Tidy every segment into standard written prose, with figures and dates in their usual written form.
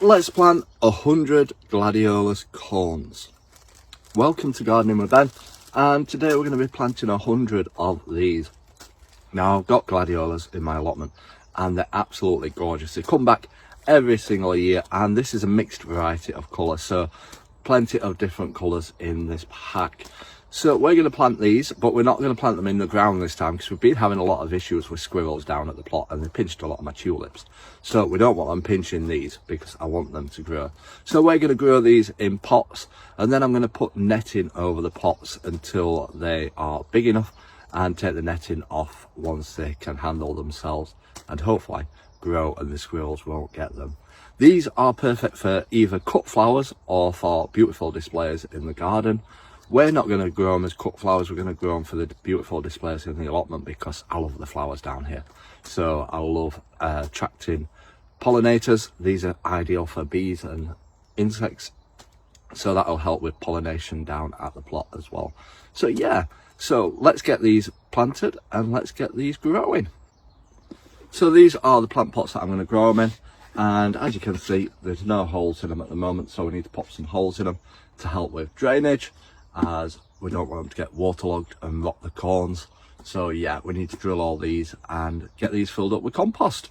Let's plant 100 Gladiolus Corms. Welcome to Gardening with Ben, and today we're going to be planting 100 of these. Now I've got Gladiolus in my allotment and they're absolutely gorgeous. They come back every single year, and this is a mixed variety of colours, so plenty of different colours in this pack. So we're going to plant these, but we're not going to plant them in the ground this time because we've been having a lot of issues with squirrels down at the plot, and they pinched a lot of my tulips. So we don't want them pinching these because I want them to grow. So we're going to grow these in pots, and then I'm going to put netting over the pots until they are big enough, and take the netting off once they can handle themselves and hopefully grow and the squirrels won't get them. These are perfect for either cut flowers or for beautiful displays in the garden. We're not going to grow them as cut flowers, we're going to grow them for the beautiful displays in the allotment because I love the flowers down here. So I love attracting pollinators. These are ideal for bees and insects, so that'll help with pollination down at the plot as well. So yeah, so let's get these planted and let's get these growing. So these are the plant pots that I'm going to grow them in, and as you can see there's no holes in them at the moment, so we need to pop some holes in them to help with drainage, as we don't want them to get waterlogged and rot the corns. So yeah, we need to drill all these and get these filled up with compost.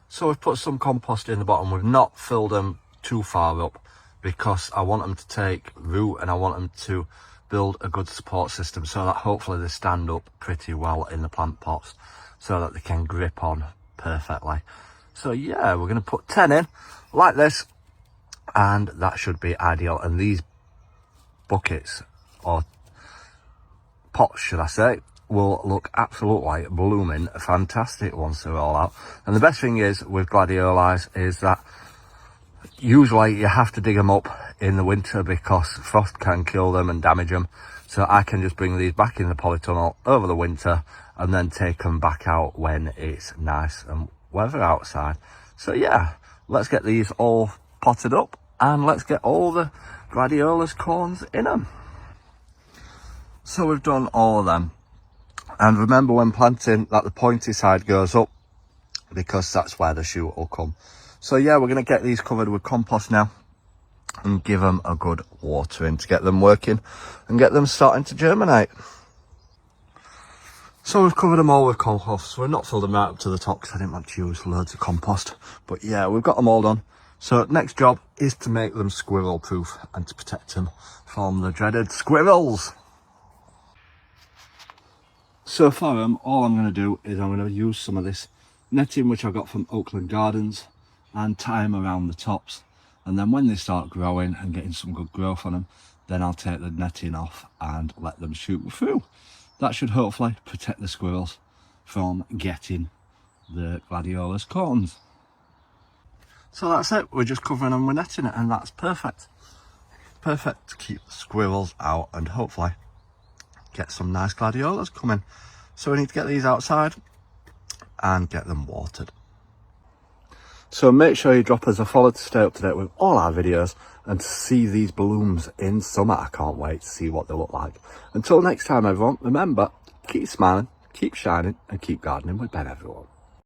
So we've put some compost in the bottom. We've not filled them too far up because I want them to take root and I want them to build a good support system so that hopefully they stand up pretty well in the plant pots so that they can grip on perfectly. So yeah, we're going to put 10 in like this, and that should be ideal. And these buckets, or pots should I say, will look absolutely blooming fantastic once they're all out. And the best thing is with gladiolus is that usually you have to dig them up in the winter because frost can kill them and damage them. So I can just bring these back in the polytunnel over the winter and then take them back out when it's nice and weather outside. So yeah, let's get these all potted up and let's get all the Gladiolus corns in them. So we've done all of them, and remember when planting that the pointy side goes up because that's where the shoot will come. So yeah, we're going to get these covered with compost now and give them a good watering to get them working and get them starting to germinate. So we've covered them all with compost. We've not filled them right up to the top because I didn't want to use loads of compost, but yeah, we've got them all done. So next job is to make them squirrel proof and to protect them from the dreaded squirrels. So for them, all I'm going to do is I'm going to use some of this netting which I got from Oakland Gardens and tie them around the tops, and then when they start growing and getting some good growth on them, then I'll take the netting off and let them shoot through. That should hopefully protect the squirrels from getting the Gladiolus corns. So that's it, we're just covering them with netting, and that's perfect. Perfect to keep the squirrels out and hopefully get some nice gladiolus coming. So we need to get these outside and get them watered. So make sure you drop us a follow to stay up to date with all our videos and to see these blooms in summer. I can't wait to see what they look like. Until next time everyone, remember, keep smiling, keep shining and keep gardening with Ben everyone.